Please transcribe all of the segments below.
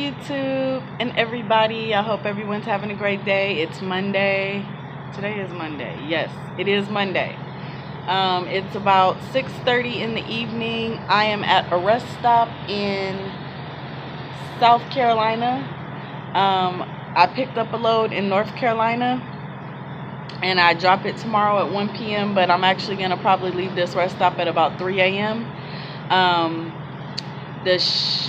YouTube and everybody. I hope everyone's having a great day. It's Monday. Today is Monday. Yes, it is Monday. It's about 6:30 in the evening. I am at a rest stop in South Carolina. I picked up a load in North Carolina and I drop it tomorrow at 1 p.m. But I'm actually going to probably leave this rest stop at about 3 a.m. The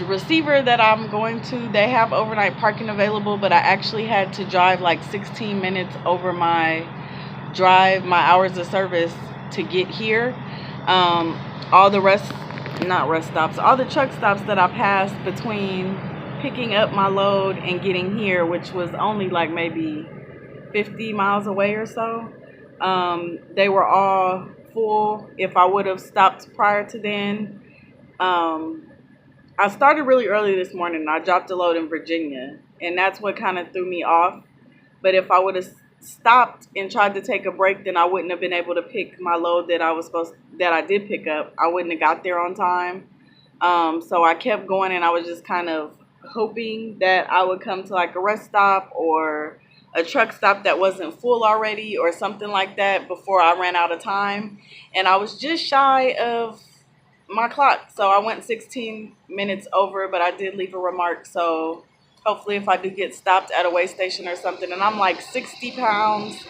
receiver that I'm going to, they have overnight parking available, but I actually had to drive like 16 minutes over my hours of service to get here. All the all the truck stops that I passed between picking up my load and getting here, which was only like maybe 50 miles away or so, they were all full. If I would have stopped prior to then, I started really early this morning. I dropped a load in Virginia, and that's what kind of threw me off. But if I would have stopped and tried to take a break, then I wouldn't have been able to pick my load that I did pick up. I wouldn't have got there on time. So I kept going, and I was just kind of hoping that I would come to like a rest stop or a truck stop that wasn't full already or something like that before I ran out of time. And I was just shy of my clock, so I went 16 minutes over, but I did leave a remark. So hopefully if I do get stopped at a way station or something, and I'm like 60 pounds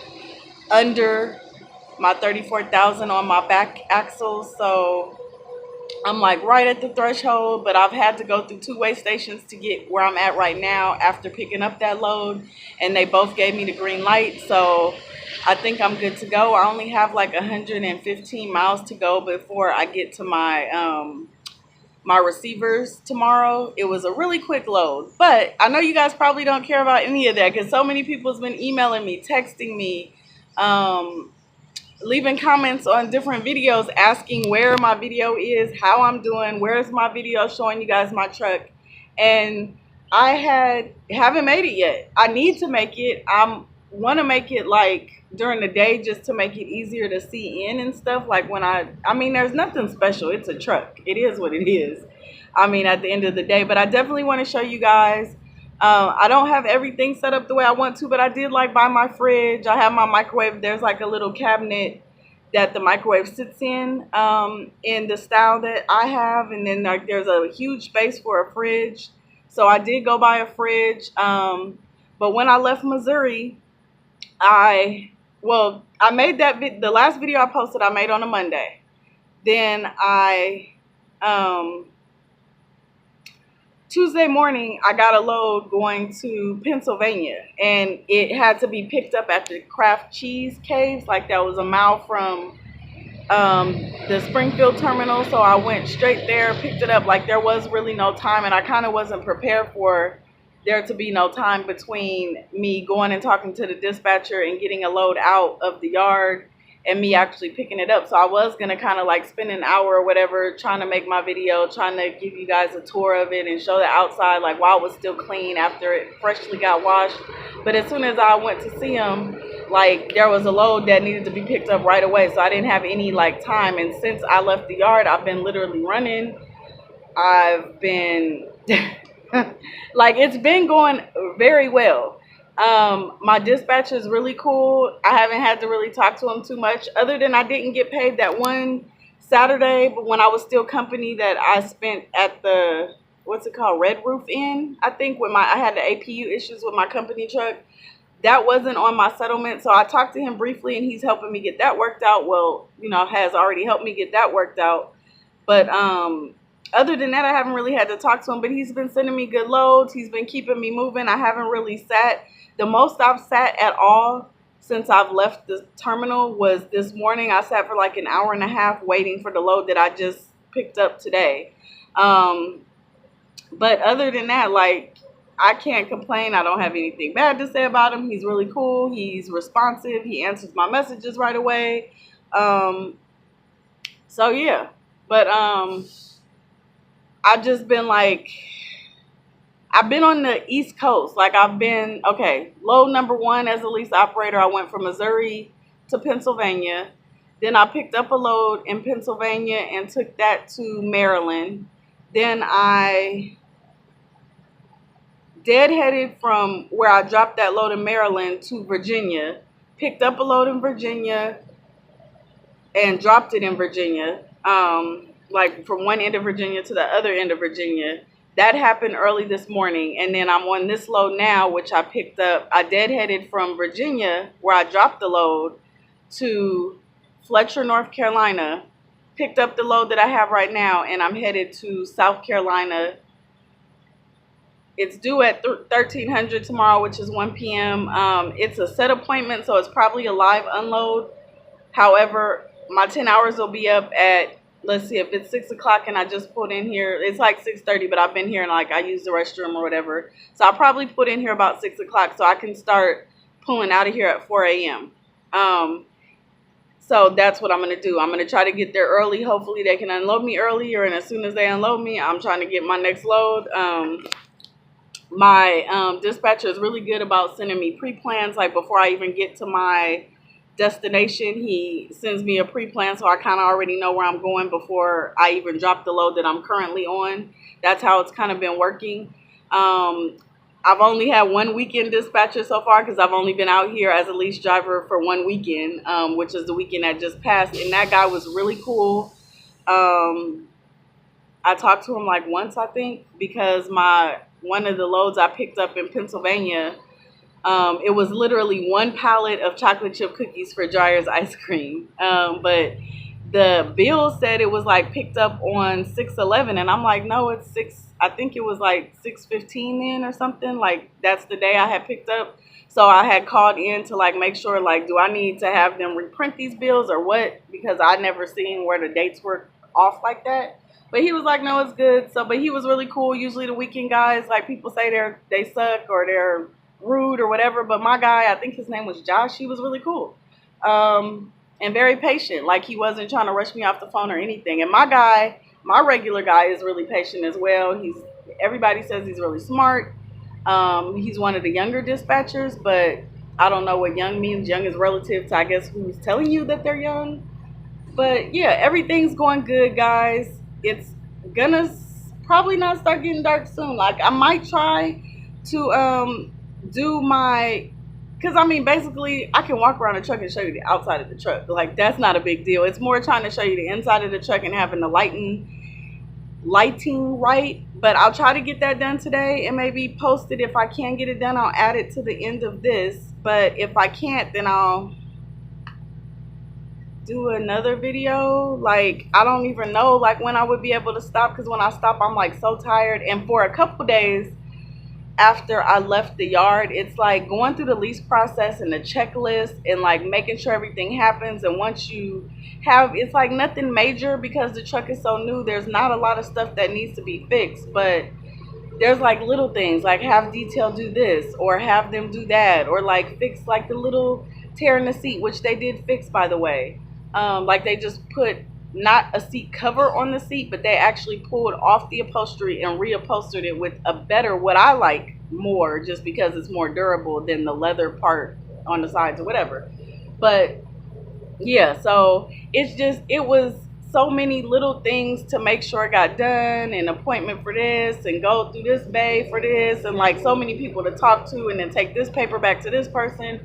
under my 34,000 on my back axle, so I'm like right at the threshold. But I've had to go through 2 way stations to get where I'm at right now after picking up that load, and they both gave me the green light, so I think I'm good to go. I only have like 115 miles to go before I get to my receivers tomorrow. It was a really quick load, but I know you guys probably don't care about any of that because so many people have been emailing me, texting me, leaving comments on different videos asking where my video is, how I'm doing, where's my video showing you guys my truck, and I haven't made it yet. I need to make it. I want to make it like during the day just to make it easier to see in and stuff. Like when I mean, there's nothing special. It's a truck. It is what it is. I mean, at the end of the day, but I definitely want to show you guys. I don't have everything set up the way I want to, but I did like buy my fridge. I have my microwave. There's like a little cabinet that the microwave sits in the style that I have. And then like there's a huge space for a fridge. So I did go buy a fridge. But when I left Missouri, I made the last video I posted, I made on a Monday. Then Tuesday morning, I got a load going to Pennsylvania, and it had to be picked up at the Kraft Cheese Caves. Like that was a mile from the Springfield terminal. So I went straight there, picked it up. Like there was really no time, and I kind of wasn't prepared for there to be no time between me going and talking to the dispatcher and getting a load out of the yard and me actually picking it up. So I was going to kind of like spend an hour or whatever trying to make my video, trying to give you guys a tour of it and show the outside like while it was still clean after it freshly got washed. But as soon as I went to see him, like there was a load that needed to be picked up right away. So I didn't have any like time. And since I left the yard, I've been literally running. I've been like it's been going very well. My dispatcher is really cool. I haven't had to really talk to him too much, other than I didn't get paid that one Saturday, but when I was still company that I spent at the what's it called, Red Roof Inn, I think I had the APU issues with my company truck. That wasn't on my settlement, so I talked to him briefly, and he's helping me get that worked out. Well, has already helped me get that worked out, but other than that, I haven't really had to talk to him, but he's been sending me good loads. He's been keeping me moving. I haven't really sat. The most I've sat at all since I've left the terminal was this morning. I sat for like an hour and a half waiting for the load that I just picked up today. But other than that, like, I can't complain. I don't have anything bad to say about him. He's really cool. He's responsive. He answers my messages right away. So yeah, but I've just been like, I've been on the East Coast. Like load number 1 as a lease operator, I went from Missouri to Pennsylvania. Then I picked up a load in Pennsylvania and took that to Maryland. Then I deadheaded from where I dropped that load in Maryland to Virginia, picked up a load in Virginia and dropped it in Virginia, like from one end of Virginia to the other end of Virginia. That happened early this morning, and then I'm on this load now, which I picked up. I deadheaded from Virginia, where I dropped the load, to Fletcher, North Carolina, picked up the load that I have right now, and I'm headed to South Carolina. It's due at 1300 tomorrow, which is 1 p.m. It's a set appointment, so it's probably a live unload. However, my 10 hours will be up at, let's see, if it's 6 o'clock and I just put in here, it's like 6:30, but I've been here and like I used the restroom or whatever. So I'll probably put in here about 6 o'clock so I can start pulling out of here at 4 a.m. So that's what I'm going to do. I'm going to try to get there early. Hopefully they can unload me earlier, and as soon as they unload me, I'm trying to get my next load. My dispatcher is really good about sending me pre-plans. Like before I even get to my destination, he sends me a pre-plan, so I kind of already know where I'm going before I even drop the load that I'm currently on. That's how it's kind of been working. I've only had one weekend dispatcher so far because I've only been out here as a lease driver for one weekend, which is the weekend that just passed, and that guy was really cool. I talked to him like once, I think, because one of the loads I picked up in Pennsylvania, it was literally one pallet of chocolate chip cookies for Dryer's ice cream. But the bill said it was like picked up on 6/11, and I'm like, no, it's 6. I think it was like 6/15 then or something. Like that's the day I had picked up. So I had called in to like make sure, like, do I need to have them reprint these bills or what? Because I never seen where the dates were off like that. But he was like, no, it's good. So, but he was really cool. Usually the weekend guys, like people say they suck or they're rude or whatever. But my guy, I think his name was Josh. He was really cool. And very patient. Like he wasn't trying to rush me off the phone or anything. And my regular guy is really patient as well. Everybody says he's really smart. He's one of the younger dispatchers, but I don't know what young means. Young is relative to, I guess, who's telling you that they're young. But yeah, everything's going good, guys. It's gonna probably not start getting dark soon. Like I might try to do my, because I mean basically I can walk around the truck and show you the outside of the truck. Like that's not a big deal. It's more trying to show you the inside of the truck and having the lighting right. But I'll try to get that done today and maybe post it. If I can get it done, I'll add it to the end of this. But if I can't, then I'll do another video. Like I don't even know like when I would be able to stop, because when I stop I'm like so tired. And for a couple days after I left the yard, it's like going through the lease process and the checklist and like making sure everything happens. And once you have, it's like nothing major because the truck is so new, there's not a lot of stuff that needs to be fixed, but there's like little things like have detail do this or have them do that, or like fix like the little tear in the seat, which they did fix, by the way. Like they just put not a seat cover on the seat, but they actually pulled off the upholstery and reupholstered it with a better, what I like more, just because it's more durable than the leather part on the sides or whatever. But yeah, so it was so many little things to make sure it got done, an appointment for this and go through this bay for this, and like so many people to talk to and then take this paper back to this person,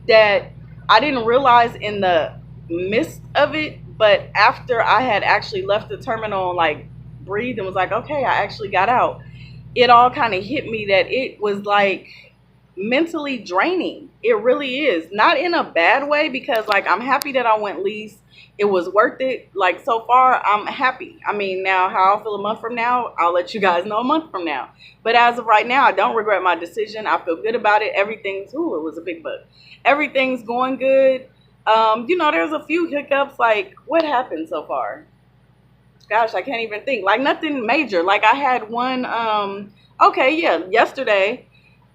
that I didn't realize in the midst of it. But after I had actually left the terminal and like breathed and was like, okay, I actually got out, it all kind of hit me that it was like mentally draining. It really is. Not in a bad way, because like I'm happy that I went lease. It was worth it. Like so far I'm happy. I mean, now how I'll feel a month from now, I'll let you guys know a month from now. But as of right now, I don't regret my decision. I feel good about it. Everything's, ooh, it was a big bug. Everything's going good. You know, there's a few hiccups. Like what happened so far? Gosh, I can't even think. Like nothing major. Like I had one, okay, yeah, yesterday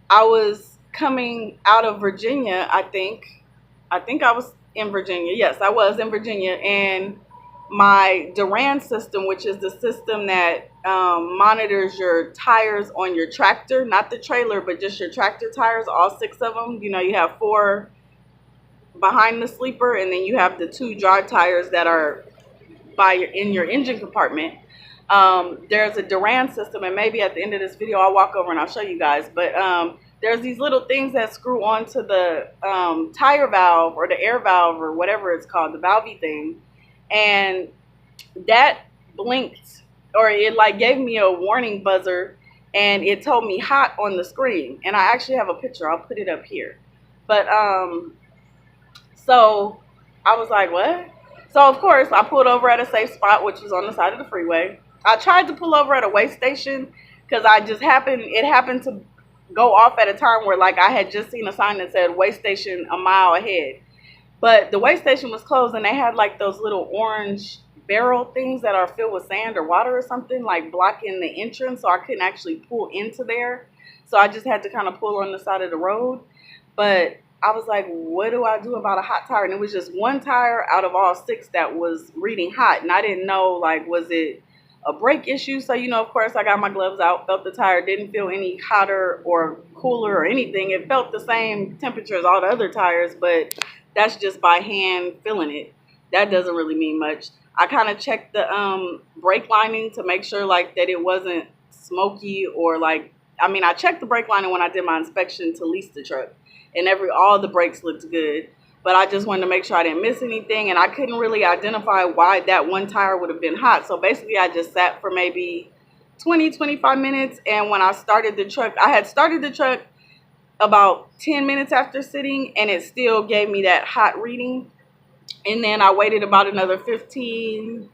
I was coming out of Virginia, I think I was in Virginia. Yes, I was in Virginia, and my Duran system, which is the system that monitors your tires on your tractor, not the trailer, but just your tractor tires, all 6 of them. You know, you have 4 behind the sleeper, and then you have the 2 dry tires that are in your engine compartment. There's a Duran system, and maybe at the end of this video I'll walk over and I'll show you guys. But there's these little things that screw onto the tire valve or the air valve or whatever it's called, the valvey thing, and that blinked, or it like gave me a warning buzzer, and it told me hot on the screen. And I actually have a picture. I'll put it up here. But so I was like, what? So of course I pulled over at a safe spot, which was on the side of the freeway. I tried to pull over at a weigh station because it happened to go off at a time where like I had just seen a sign that said weigh station a mile ahead. But the weigh station was closed, and they had like those little orange barrel things that are filled with sand or water or something, like blocking the entrance, so I couldn't actually pull into there. So I just had to kind of pull on the side of the road. But I was like, what do I do about a hot tire? And it was just one tire out of all 6 that was reading hot, and I didn't know, like, was it a brake issue? So, you know, of course I got my gloves out, felt the tire, didn't feel any hotter or cooler or anything. It felt the same temperature as all the other tires, but that's just by hand feeling it. That doesn't really mean much. I kind of checked the brake lining to make sure like that it wasn't smoky, or like, I mean, I checked the brake lining when I did my inspection to lease the truck, and all the brakes looked good. But I just wanted to make sure I didn't miss anything, and I couldn't really identify why that one tire would have been hot. So basically I just sat for maybe 20-25 minutes, and when I started the truck, I had started the truck about 10 minutes after sitting, and it still gave me that hot reading. And then I waited about another 15-20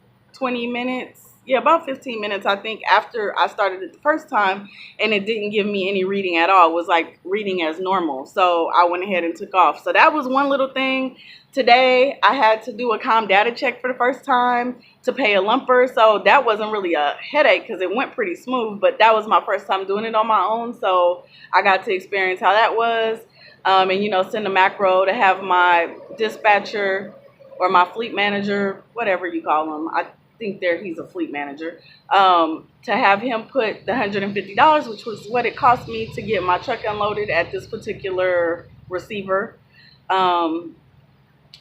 minutes. Yeah, about 15 minutes, I think, after I started it the first time, and it didn't give me any reading at all. It was like reading as normal. So I went ahead and took off. So that was one little thing. Today, I had to do a COM data check for the first time to pay a lumper. So that wasn't really a headache because it went pretty smooth, but that was my first time doing it on my own. So I got to experience how that was. And, you know, send a macro to have my dispatcher or my fleet manager, whatever you call him. I think he's a fleet manager, to have him put the $150, which was what it cost me to get my truck unloaded at this particular receiver. And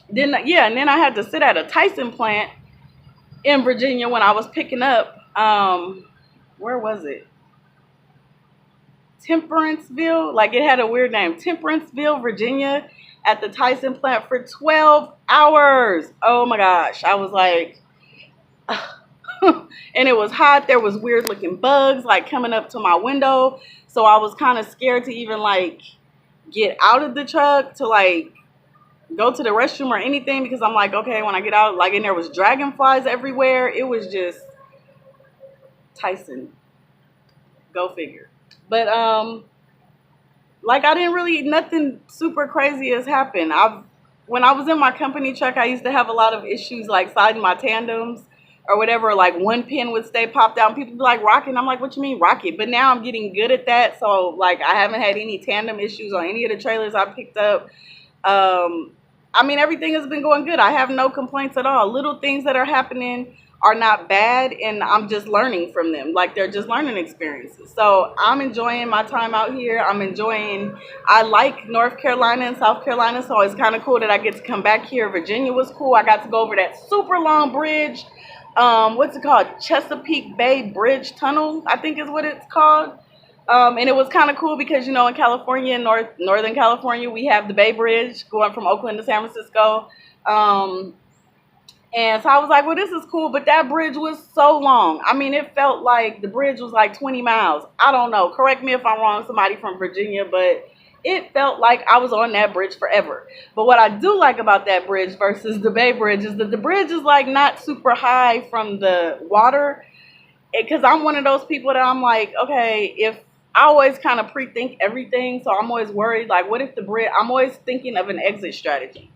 then I had to sit at a Tyson plant in Virginia when I was picking up, where was it? Temperanceville, like it had a weird name, Temperanceville, Virginia, at the Tyson plant for 12 hours. Oh my gosh. I was like, and it was hot. There was weird looking bugs like coming up to my window. So I was kind of scared to even like get out of the truck to like go to the restroom or anything, because I'm like, okay, when I get out, like, and there was dragonflies everywhere. It was just Tyson. Go figure. But like I didn't really, nothing super crazy has happened. When I was in my company truck, I used to have a lot of issues like sliding my tandems or whatever, like one pin would stay popped out. People be like, rock it. I'm like, what you mean rock it? But now I'm getting good at that. So like I haven't had any tandem issues on any of the trailers I picked up. I mean, everything has been going good. I have no complaints at all. Little things that are happening are not bad, and I'm just learning from them. Like, they're just learning experiences. So I'm enjoying my time out here. I like North Carolina and South Carolina, so it's kind of cool that I get to come back here. Virginia was cool. I got to go over that super long bridge. What's it called? Chesapeake Bay Bridge Tunnel, I think is what it's called. And it was kind of cool because, you know, in California, Northern California, we have the Bay Bridge going from Oakland to San Francisco. And so I was like, well, this is cool. But that bridge was so long. I mean, it felt like the bridge was like 20 miles. I don't know. Correct me if I'm wrong, somebody from Virginia. But it felt like I was on that bridge forever. But what I do like about that bridge versus the Bay Bridge is that the bridge is like not super high from the water. Because I'm one of those people that I'm like, okay, if I always kind of pre-think everything. So I'm always worried, like, what if the bridge, I'm always thinking of an exit strategy.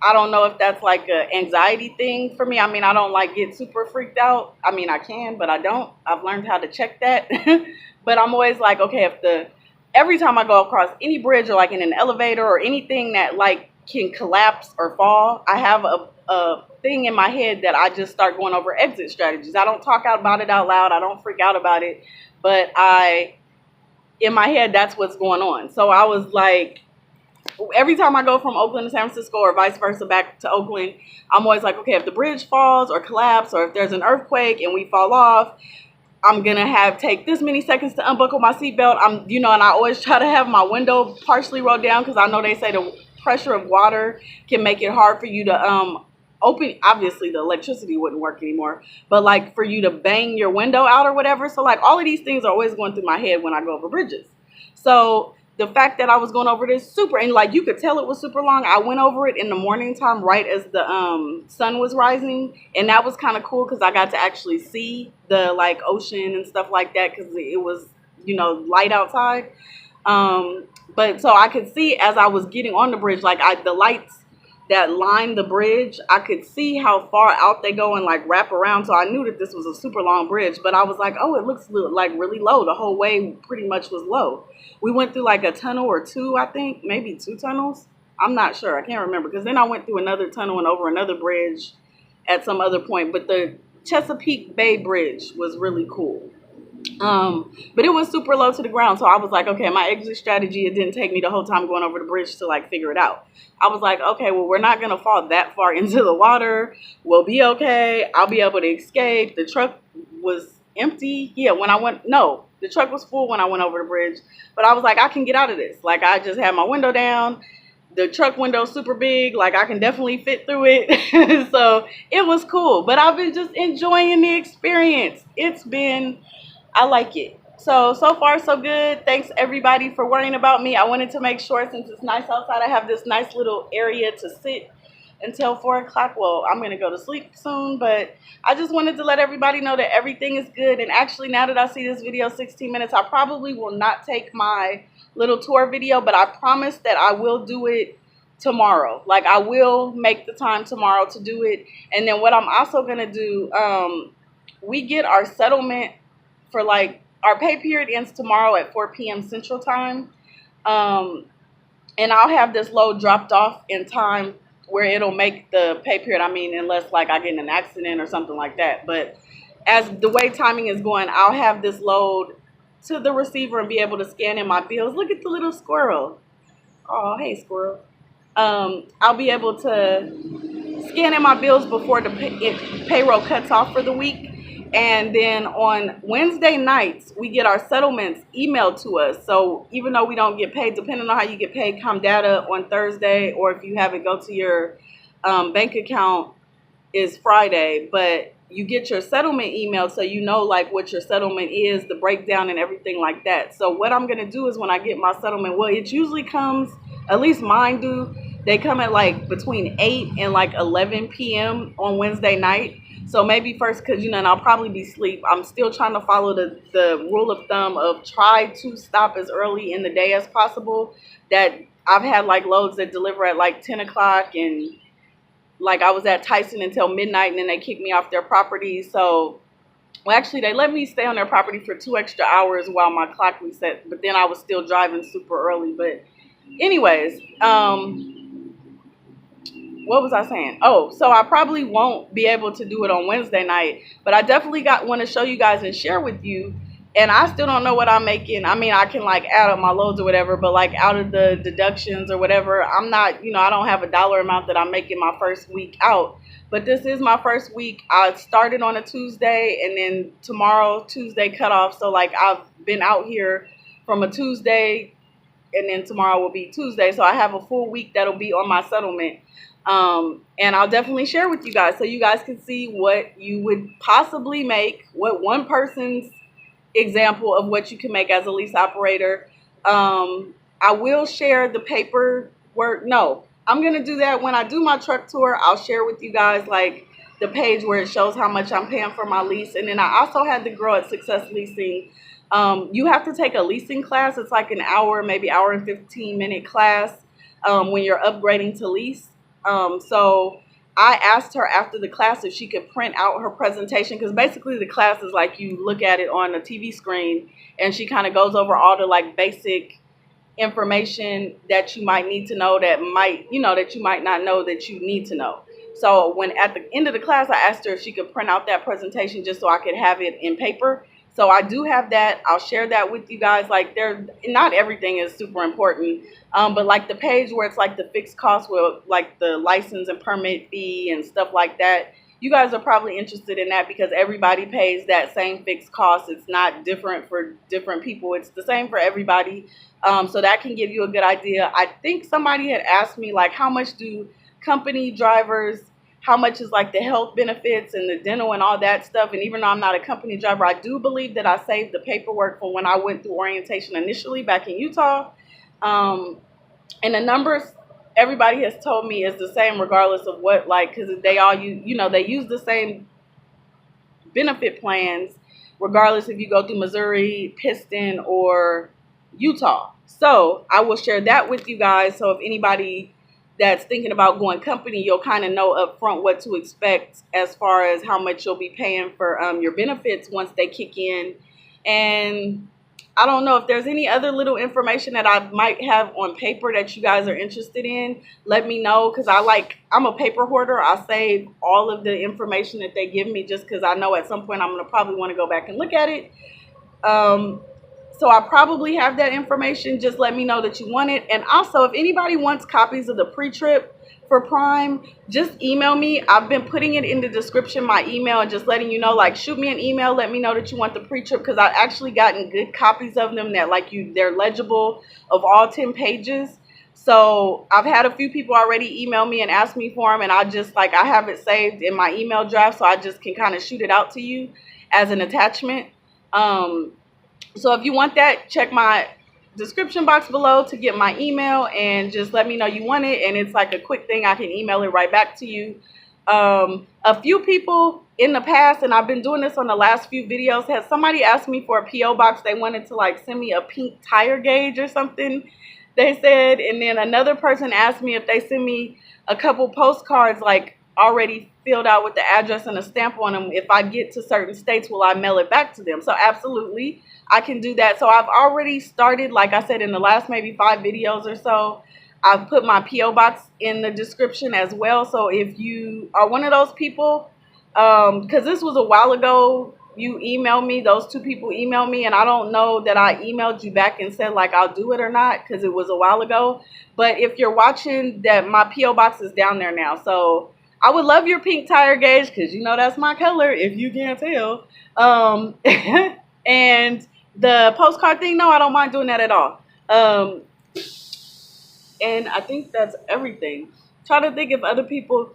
I don't know if that's like an anxiety thing for me. I mean, I don't like get super freaked out. I mean, I can, but I don't. I've learned how to check that. But I'm always like, okay, every time I go across any bridge or like in an elevator or anything that like can collapse or fall, I have a thing in my head that I just start going over exit strategies. I don't talk about it out loud. I don't freak out about it. But in my head, that's what's going on. So I was like, every time I go from Oakland to San Francisco or vice versa back to Oakland, I'm always like, okay, if the bridge falls or collapse or if there's an earthquake and we fall off, I'm going to take this many seconds to unbuckle my seatbelt. And I always try to have my window partially rolled down because I know they say the pressure of water can make it hard for you to open. Obviously, the electricity wouldn't work anymore, but like for you to bang your window out or whatever. So like all of these things are always going through my head when I go over bridges. So the fact that I was going over this and like you could tell it was super long. I went over it in the morning time right as the sun was rising, and that was kind of cool because I got to actually see the like ocean and stuff like that because it was light outside. But so I could see as I was getting on the bridge, like the lights that line the bridge, I could see how far out they go and like wrap around. So I knew that this was a super long bridge, but I was like, oh, it looks like really low. The whole way pretty much was low. We went through like a tunnel or two, I think, maybe 2 tunnels. I'm not sure. I can't remember because then I went through another tunnel and over another bridge at some other point. But the Chesapeake Bay Bridge was really cool. But it was super low to the ground. So I was like, okay, my exit strategy, it didn't take me the whole time going over the bridge to like figure it out. I was like, okay, well, we're not going to fall that far into the water. We'll be okay. I'll be able to escape. The truck was empty. Yeah, the truck was full when I went over the bridge. But I was like, I can get out of this. Like, I just had my window down. The truck window's super big. Like, I can definitely fit through it. So it was cool. But I've been just enjoying the experience. I like it. So far so good. Thanks everybody for worrying about me. I wanted to make sure since it's nice outside, I have this nice little area to sit until 4 o'clock. Well, I'm going to go to sleep soon, but I just wanted to let everybody know that everything is good. And actually, now that I see this video 16 minutes, I probably will not take my little tour video, but I promise that I will do it tomorrow. Like, I will make the time tomorrow to do it. And then what I'm also going to do, we get our settlement for like our pay period ends tomorrow at 4 p.m. Central Time. And I'll have this load dropped off in time where it'll make the pay period. I mean, unless like I get in an accident or something like that. But as the way timing is going, I'll have this load to the receiver and be able to scan in my bills. Look at the little squirrel. Oh, hey, squirrel. I'll be able to scan in my bills before the payroll cuts off for the week. And then on Wednesday nights, we get our settlements emailed to us. So even though we don't get paid, depending on how you get paid, come data on Thursday, or if you have it go to your bank account is Friday. But you get your settlement email so you know like what your settlement is, the breakdown and everything like that. So what I'm going to do is when I get my settlement, well, it usually comes, at least mine do, they come at like between 8 and like 11 p.m. on Wednesday night. So maybe first, because, and I'll probably be asleep. I'm still trying to follow the rule of thumb of try to stop as early in the day as possible. That I've had like loads that deliver at like 10 o'clock. And like I was at Tyson until midnight and then they kicked me off their property. So, well, actually they let me stay on their property for 2 extra hours while my clock reset. But then I was still driving super early. But anyways, what was I saying? Oh, so I probably won't be able to do it on Wednesday night, but I definitely want to show you guys and share with you. And I still don't know what I'm making. I mean, I can like add up my loads or whatever, but like out of the deductions or whatever, I'm not, I don't have a dollar amount that I'm making my first week out. But this is my first week. I started on a Tuesday and then tomorrow, Tuesday cutoff. So like I've been out here from a Tuesday and then tomorrow will be Tuesday. So I have a full week that'll be on my settlement. And I'll definitely share with you guys so you guys can see what you would possibly make, what one person's example of what you can make as a lease operator. I will share the paperwork. No, I'm going to do that when I do my truck tour. I'll share with you guys like the page where it shows how much I'm paying for my lease. And then I also had the girl at Success Leasing. You have to take a leasing class. It's like an hour, maybe hour and 15-minute class when you're upgrading to lease. So I asked her after the class if she could print out her presentation, because basically the class is like you look at it on a TV screen and she kind of goes over all the like basic information that you might need to know that you might not know that you need to know. So when at the end of the class, I asked her if she could print out that presentation just so I could have it in paper. So I do have that. I'll share that with you guys. Like, not everything is super important, but like the page where it's like the fixed cost with like the license and permit fee and stuff like that, you guys are probably interested in that because everybody pays that same fixed cost. It's not different for different people. It's the same for everybody. So that can give you a good idea. I think somebody had asked me, like, how much do company drivers, how much is like the health benefits and the dental and all that stuff. And even though I'm not a company driver, I do believe that I saved the paperwork from when I went through orientation initially back in Utah. And the numbers everybody has told me is the same regardless of what, like, because they all use, they use the same benefit plans regardless if you go through Missouri, Piston, or Utah. So I will share that with you guys. So if anybody that's thinking about going company, you'll kind of know up front what to expect as far as how much you'll be paying for your benefits once they kick in. And I don't know if there's any other little information that I might have on paper that you guys are interested in. Let me know, because I'm a paper hoarder. I save all of the information that they give me just because I know at some point I'm going to probably want to go back and look at it. So I probably have that information. Just let me know that you want it. And also, if anybody wants copies of the pre-trip for Prime, just email me. I've been putting it in the description, my email, and just letting you know, like, shoot me an email. Let me know that you want the pre-trip, because I've actually gotten good copies of them that, like, they're legible of all 10 pages. So I've had a few people already email me and ask me for them, and I have it saved in my email draft, so I just can kind of shoot it out to you as an attachment. So if you want that, check my description box below to get my email, and just let me know you want it. And it's like a quick thing. I can email it right back to you. A few people in the past, and I've been doing this on the last few videos, has somebody asked me for a P.O. box. They wanted to like send me a pink tire gauge or something, they said. And then another person asked me if they send me a couple postcards like already filled out with the address and a stamp on them, if I get to certain states, will I mail it back to them? So absolutely, I can do that. So I've already started, like I said, in the last maybe 5 videos or so, I've put my P.O. box in the description as well. So if you are one of those people, because this was a while ago, you emailed me, those 2 people emailed me, and I don't know that I emailed you back and said like I'll do it or not, because it was a while ago. But if you're watching, that my P.O. box is down there now. So I would love your pink tire gauge, because that's my color, if you can't tell. And the postcard thing, no, I don't mind doing that at all. And I think that's everything. Trying to think if other people,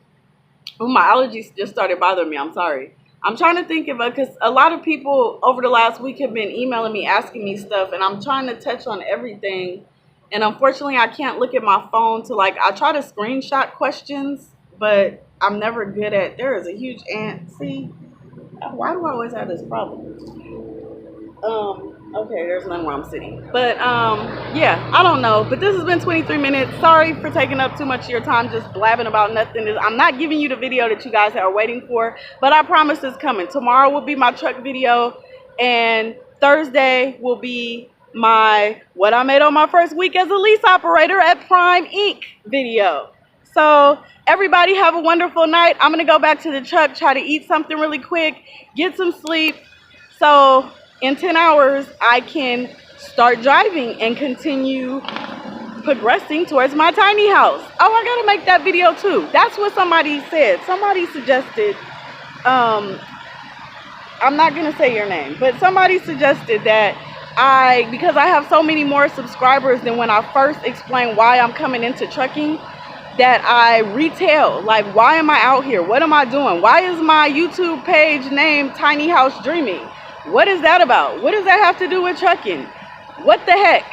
my allergies just started bothering me. I'm sorry. I'm trying to think of it, because a lot of people over the last week have been emailing me, asking me stuff, and I'm trying to touch on everything. And unfortunately, I can't look at my phone to I try to screenshot questions, but I'm never good at, there is a huge ant. See, why do I always have this problem? Okay, there's none where I'm sitting. But, yeah, I don't know. But this has been 23 minutes. Sorry for taking up too much of your time just blabbing about nothing. I'm not giving you the video that you guys are waiting for, but I promise it's coming. Tomorrow will be my truck video, and Thursday will be my what I made on my first week as a lease operator at Prime Inc. video. So everybody have a wonderful night. I'm going to go back to the truck, try to eat something really quick, get some sleep. So in 10 hours, I can start driving and continue progressing towards my tiny house. Oh, I got to make that video too. That's what somebody said. Somebody suggested, I'm not going to say your name, but somebody suggested that because I have so many more subscribers than when I first explained why I'm coming into trucking, that I retell, like, why am I out here? What am I doing? Why is my YouTube page named TinyHouseDreaming? What is that about? What does that have to do with trucking? What the heck?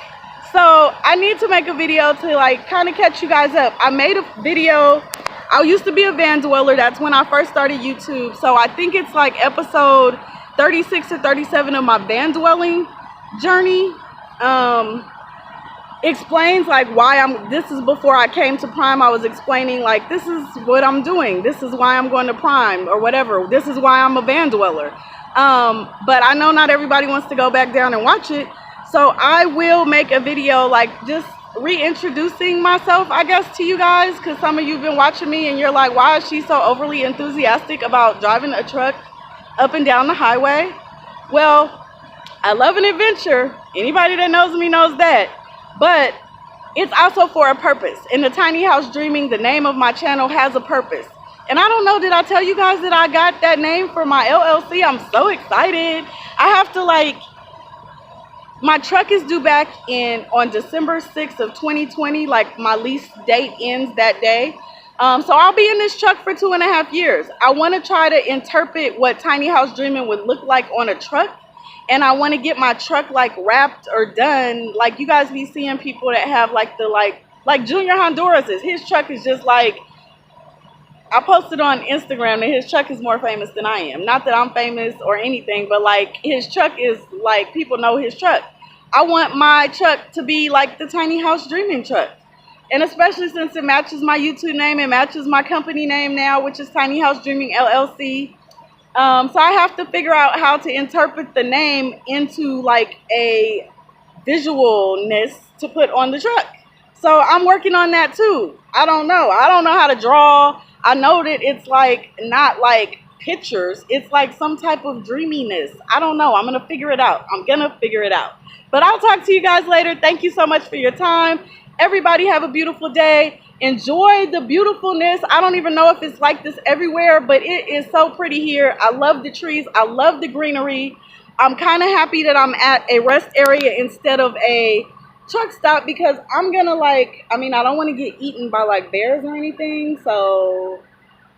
So I need to make a video to kind of catch you guys up. I made a video. I used to be a van dweller. That's when I first started YouTube. So I think it's like episode 36 or 37 of my van dwelling journey. Explains why this is before I came to Prime. I was explaining this is what I'm doing. This is why I'm going to Prime or whatever. This is why I'm a van dweller. But I know not everybody wants to go back down and watch it. So I will make a video just reintroducing myself, I guess, to you guys, because some of you have been watching me and you're like, why is she so overly enthusiastic about driving a truck up and down the highway? Well, I love an adventure. Anybody that knows me knows that. But it's also for a purpose. In the Tiny House Dreaming, the name of my channel has a purpose. And I don't know, did I tell you guys that I got that name for my LLC? I'm so excited. I have to my truck is due back on December 6th of 2020. Like my lease date ends that day. So I'll be in this truck for 2.5 years. I want to try to interpret what Tiny House Dreaming would look like on a truck. And I want to get my truck like wrapped or done. Like you guys be seeing people that have like Junior Honduras's. His truck is just like, I posted on Instagram that his truck is more famous than I am. Not that I'm famous or anything, but like his truck is like, people know his truck. I want my truck to be like the Tiny House Dreaming truck. And especially since it matches my YouTube name, it matches my company name now, which is Tiny House Dreaming LLC. So I have to figure out how to interpret the name into like a visualness to put on the truck. So I'm working on that too. I don't know how to draw. I know that it's like not like pictures. It's like some type of dreaminess. I don't know. I'm going to figure it out. But I'll talk to you guys later. Thank you so much for your time. Everybody have a beautiful day. Enjoy the beautifulness. I don't even know if it's like this everywhere, but it is so pretty here. I love the trees. I love the greenery. I'm kind of happy that I'm at a rest area instead of a truck stop because I'm gonna I don't want to get eaten by like bears or anything, so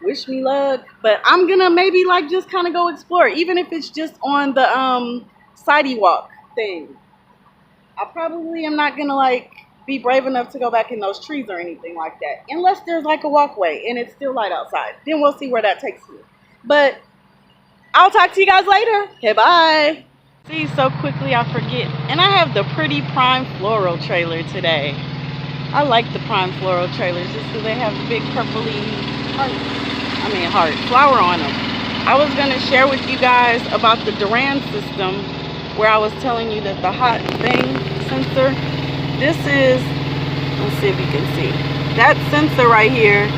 wish me luck. But I'm gonna maybe like just kind of go explore, even if it's just on the sidewalk thing. I probably am not gonna like be brave enough to go back in those trees or anything like that, unless there's like a walkway and it's still light outside. Then we'll see where that takes me. But I'll talk to you guys later. Okay, bye. See, so quickly I forget. And I have the pretty prime floral trailer today. I like the prime floral trailers just because they have the big purpley flower on them. I was going to share with you guys about the Duran system where I was telling you that the hot thing sensor, this is, let's see if you can see. That sensor right here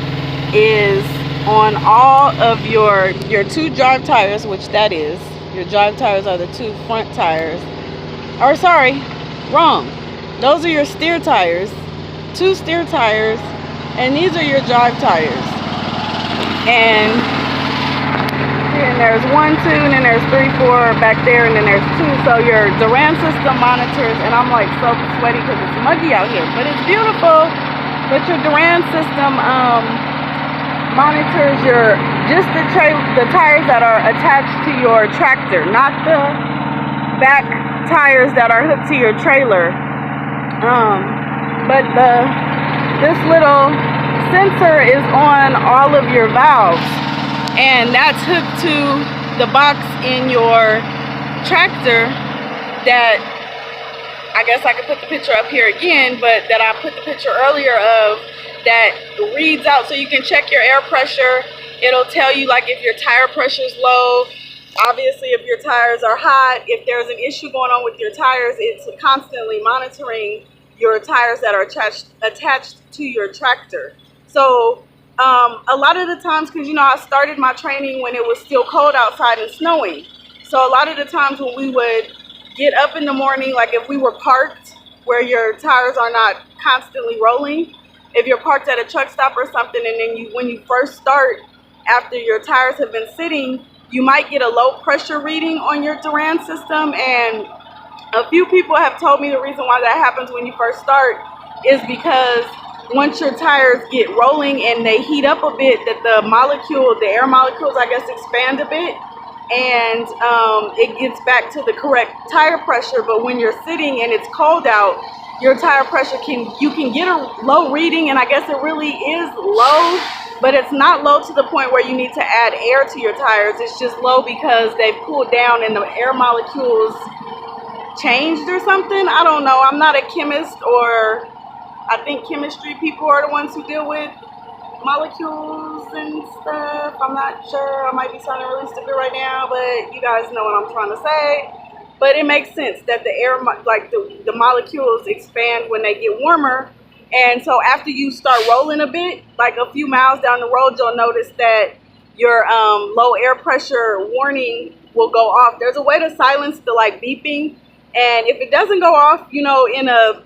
is on all of your 2 drive tires, which that is. Your drive tires are the 2 front tires. Or sorry, wrong. Those are your steer tires. 2 steer tires. And these are your drive tires. And there's 1, 2, and then there's 3, 4 back there, and then there's 2. So your Duran system monitors, and I'm like so sweaty because it's muggy out here, but it's beautiful. But your Duran system monitors the tires that are attached to your tractor, not the back tires that are hooked to your trailer. But this little sensor is on all of your valves, and that's hooked to the box in your tractor that I guess I could put the picture up here again, but that I put the picture earlier of, that reads out so you can check your air pressure. It'll tell you like if your tire pressure is low. Obviously, if your tires are hot, if there's an issue going on with your tires, it's constantly monitoring your tires that are attached to your tractor. So a lot of the times, because I started my training when it was still cold outside and snowing. So a lot of the times when we would get up in the morning, like if we were parked where your tires are not constantly rolling, if you're parked at a truck stop or something, and then when you first start, after your tires have been sitting, you might get a low pressure reading on your Duran system. And a few people have told me the reason why that happens when you first start is because once your tires get rolling and they heat up a bit, that the air molecules, I guess, expand a bit, and it gets back to the correct tire pressure. But when you're sitting and it's cold out, your tire pressure you can get a low reading, and I guess it really is low, but it's not low to the point where you need to add air to your tires. It's just low because they've cooled down and the air molecules changed or something. I don't know. I'm not a chemist, or I think chemistry people are the ones who deal with molecules and stuff. I'm not sure. I might be sounding really stupid right now, but you guys know what I'm trying to say. But it makes sense that the air, like the molecules expand when they get warmer. And so after you start rolling a bit, like a few miles down the road, you'll notice that your low air pressure warning will go off. There's a way to silence the like beeping, and if it doesn't go off, you know, in a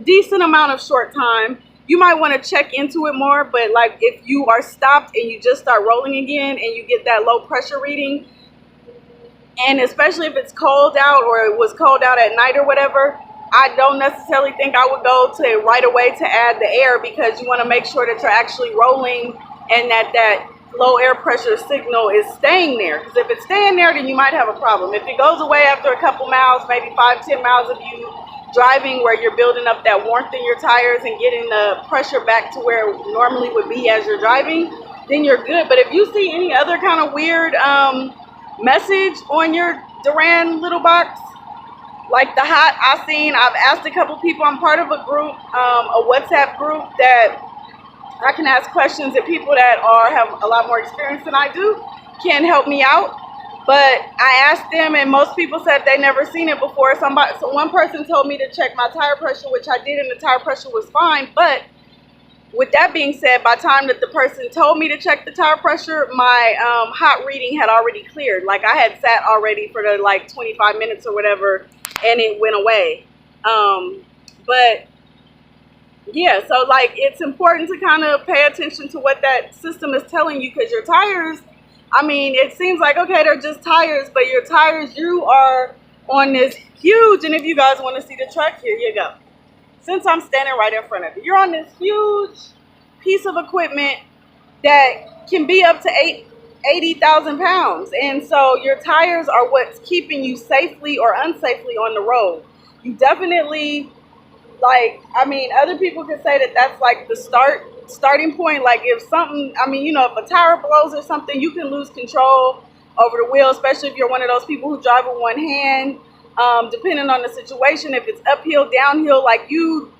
decent amount of short time, you might want to check into it more. But like if you are stopped and you just start rolling again and you get that low pressure reading, and especially if it's cold out or it was cold out at night or whatever, I don't necessarily think I would go to right away to add the air, because you want to make sure that you're actually rolling and that that low air pressure signal is staying there. Because if it's staying there, then you might have a problem. If it goes away after a couple miles, maybe 5-10 miles of you driving, where you're building up that warmth in your tires and getting the pressure back to where it normally would be as you're driving, then you're good. But if you see any other kind of weird message on your Duran little box, like the hot I've asked a couple people. I'm part of a group, a WhatsApp group that I can ask questions, and people that have a lot more experience than I do can help me out. But I asked them, and most people said they never seen it before. So one person told me to check my tire pressure, which I did, and the tire pressure was fine. But with that being said, by the time that the person told me to check the tire pressure, my hot reading had already cleared. Like I had sat already for the like 25 minutes or whatever, and it went away. But yeah, so like it's important to kind of pay attention to what that system is telling you, because your tires, I mean, it seems like, okay, they're just tires, but your tires, you are on this huge, and if you guys want to see the truck, here you go. Since I'm standing right in front of it, you're on this huge piece of equipment that can be up to 80,000 pounds. And so your tires are what's keeping you safely or unsafely on the road. You definitely, like, I mean, other people could say that that's like the starting point. Like if something, I mean, you know, if a tire blows or something, you can lose control over the wheel, especially if you're one of those people who drive with one hand. Depending on the situation, if it's uphill, downhill, like you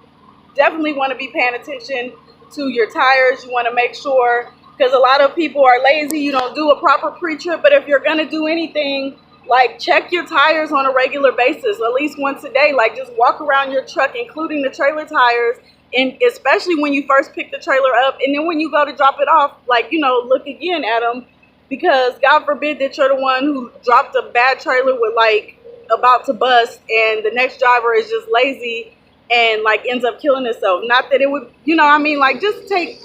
definitely want to be paying attention to your tires. You want to make sure, because a lot of people are lazy, you don't do a proper pre-trip. But if you're going to do anything, like check your tires on a regular basis, at least once a day. Like just walk around your truck, including the trailer tires, and especially when you first pick the trailer up, and then when you go to drop it off, like, you know, look again at them, because God forbid that you're the one who dropped a bad trailer with like about to bust, and the next driver is just lazy and like ends up killing himself. Not that it would, you know, I mean, like just take,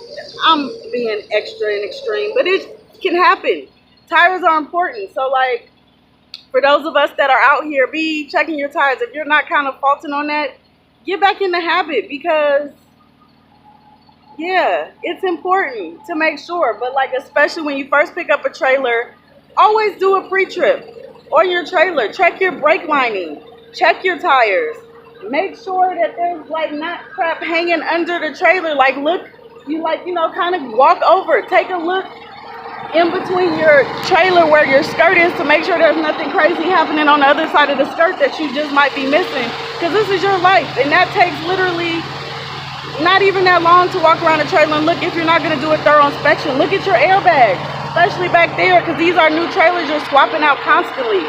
I'm being extra and extreme, but it can happen. Tires are important. So like for those of us that are out here, be checking your tires. If you're not kind of faulting on that, get back in the habit, because yeah, it's important to make sure. But like especially when you first pick up a trailer, always do a pre-trip on your trailer. Check your brake lining, check your tires, make sure that there's like not crap hanging under the trailer. Like look, you like, you know, kind of walk over, take a look in between your trailer where your skirt is, to make sure there's nothing crazy happening on the other side of the skirt that you just might be missing, because this is your life, and that takes literally not even that long to walk around the trailer and look. If you're not going to do a thorough inspection, look at your airbags, especially back there, because these are new trailers you're swapping out constantly.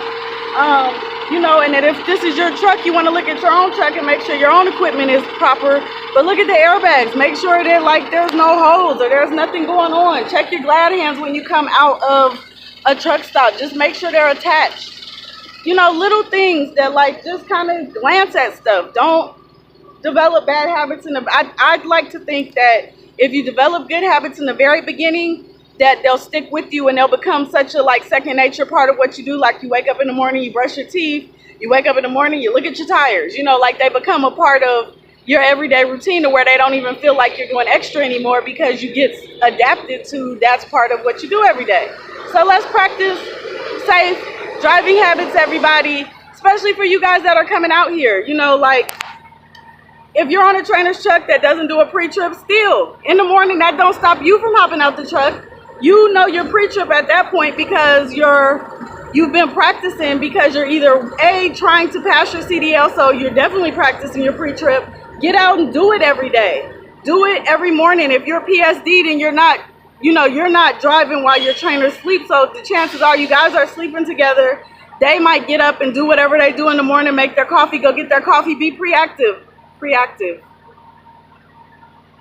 You know, and that if this is your truck, you want to look at your own truck and make sure your own equipment is proper. But look at the airbags, make sure that like there's no holes or there's nothing going on. Check your glad hands when you come out of a truck stop. Just make sure they're attached. You know, little things that like just kind of glance at stuff. Don't develop bad habits I'd like to think that if you develop good habits in the very beginning, that they'll stick with you and they'll become such a like second nature part of what you do. Like you wake up in the morning, you brush your teeth, you wake up in the morning, you look at your tires, you know, like they become a part of your everyday routine, to where they don't even feel like you're doing extra anymore, because you get adapted to that's part of what you do every day. So let's practice safe driving habits, everybody, especially for you guys that are coming out here. You know, like if you're on a trainer's truck that doesn't do a pre-trip, still in the morning, that don't stop you from hopping out the truck. You know your pre-trip at that point, because you've been practicing, because you're either A, trying to pass your CDL, so you're definitely practicing your pre-trip. Get out and do it every day. Do it every morning. If you're PSD, then you're not, you know, you're not driving while your trainer sleeps. So the chances are you guys are sleeping together. They might get up and do whatever they do in the morning, make their coffee, go get their coffee, be preactive.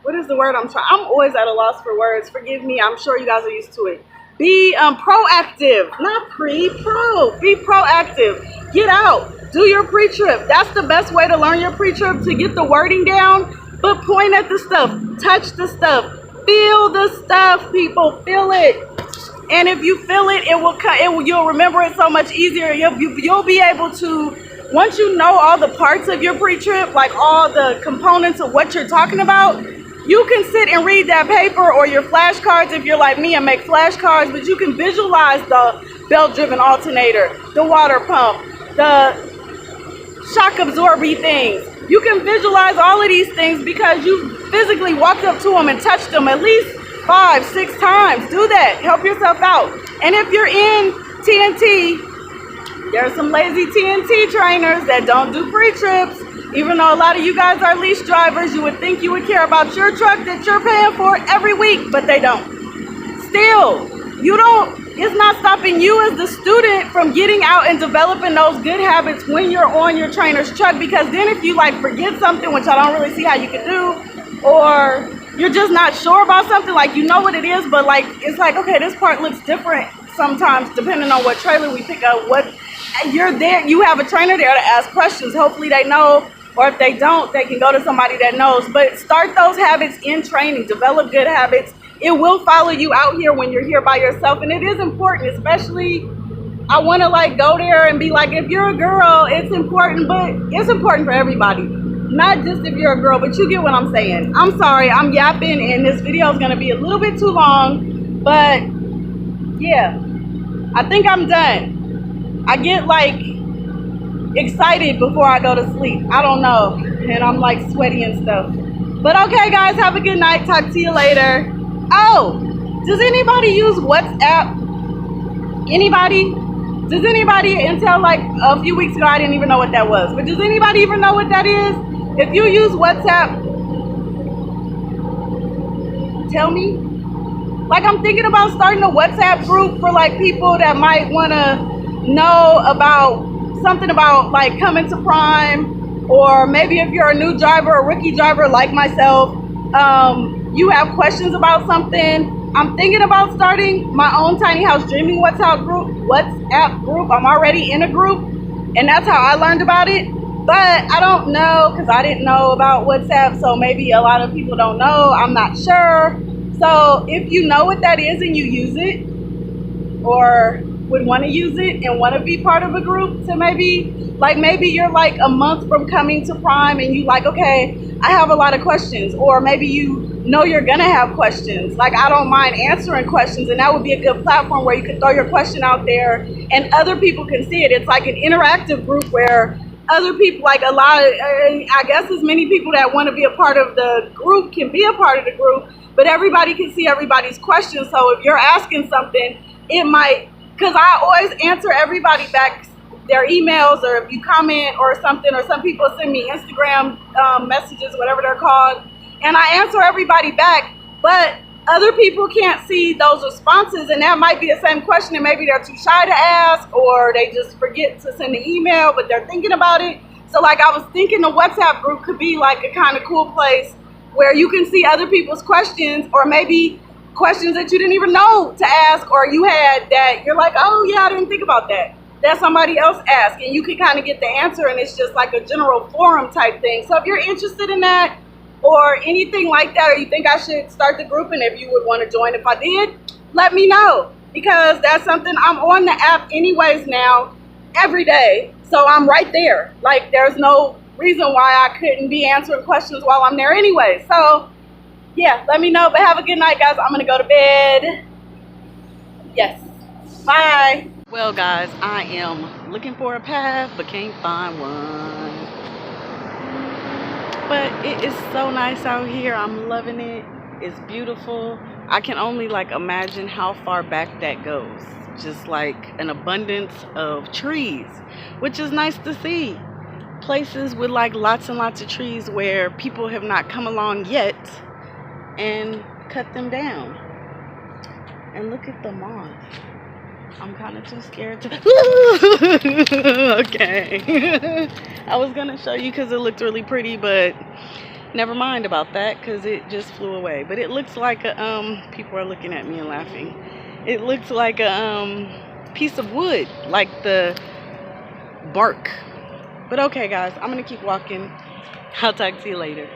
What is the word I'm always at a loss for words. Forgive me. I'm sure you guys are used to it. Be proactive, not pro. Be proactive. Get out. Do your pre-trip. That's the best way to learn your pre-trip, to get the wording down. But point at the stuff. Touch the stuff. Feel the stuff, people. Feel it. And if you feel it, you'll remember it so much easier. You'll be able to, once you know all the parts of your pre-trip, like all the components of what you're talking about, you can sit and read that paper or your flashcards if you're like me and make flashcards, but you can visualize the belt-driven alternator, the water pump, the shock absorbing things. You can visualize all of these things because you physically walked up to them and touched them at least 5-6 times. Do that. Help yourself out. And if you're in TNT, there are some lazy TNT trainers that don't do pre-trips. Even though a lot of you guys are lease drivers, you would think you would care about your truck that you're paying for every week, but they don't. Still, it's not stopping you as the student from getting out and developing those good habits when you're on your trainer's truck, because then if you like forget something, which I don't really see how you can do, or you're just not sure about something, like you know what it is, but like it's like, okay, this part looks different sometimes depending on what trailer we pick up. What you're there, you have a trainer there to ask questions. Hopefully they know. Or if they don't, they can go to somebody that knows. But start those habits in training. Develop good habits. It will follow you out here when you're here by yourself. And it is important, especially, I want to like go there and be like, if you're a girl, it's important. But it's important for everybody. Not just if you're a girl, but you get what I'm saying. I'm sorry, I'm yapping, and this video is going to be a little bit too long. But, yeah, I think I'm done. I get like excited before I go to sleep. I don't know. And I'm like sweaty and stuff. But okay, guys, have a good night. Talk to you later. Oh, does anybody use WhatsApp? Anybody? Does anybody, until like a few weeks ago, I didn't even know what that was. But does anybody even know what that is? If you use WhatsApp, tell me. Like, I'm thinking about starting a WhatsApp group for like people that might want to know about something about like coming to Prime, or maybe if you're a new driver, a rookie driver like myself, you have questions about something. I'm thinking about starting my own TinyHouseDreaming WhatsApp group. I'm already in a group, and that's how I learned about it. But I don't know, because I didn't know about WhatsApp, so maybe a lot of people don't know. I'm not sure. So if you know what that is and you use it, or would want to use it and want to be part of a group, to maybe you're like a month from coming to Prime and you like, okay, I have a lot of questions, or maybe you know you're gonna have questions. Like, I don't mind answering questions, and that would be a good platform where you could throw your question out there and other people can see it. It's like an interactive group where other people, like I guess as many people that want to be a part of the group can be a part of the group, but everybody can see everybody's questions. So if you're asking something, it might, because I always answer everybody back their emails, or if you comment or something, or some people send me Instagram messages, whatever they're called, and I answer everybody back, but other people can't see those responses, and that might be the same question, and maybe they're too shy to ask, or they just forget to send an email, but they're thinking about it. So like, I was thinking the WhatsApp group could be like a kind of cool place where you can see other people's questions, or maybe questions that you didn't even know to ask, or you had that you're like, oh yeah, I didn't think about that somebody else asked, and you can kind of get the answer, and it's just like a general forum type thing. So if you're interested in that or anything like that, or you think I should start the group, and if you would want to join, if I did, let me know, because that's something, I'm on the app anyways now every day, so I'm right there. Like, there's no reason why I couldn't be answering questions while I'm there anyway. So yeah, let me know. But have a good night, guys. I'm gonna go to bed. Yes, bye. Well, guys, I am looking for a path but can't find one. But it is so nice out here. I'm loving it. It's beautiful. I can only like imagine how far back that goes. Just like an abundance of trees, which is nice to see. Places with like lots and lots of trees where people have not come along yet and cut them down. And look at the moth. I'm kind of too scared to okay. I was gonna show you because it looked really pretty, but never mind about that because it just flew away. But it looks like people are looking at me and laughing. It looks like a piece of wood, like the bark. But okay, guys, I'm gonna keep walking. I'll talk to you later.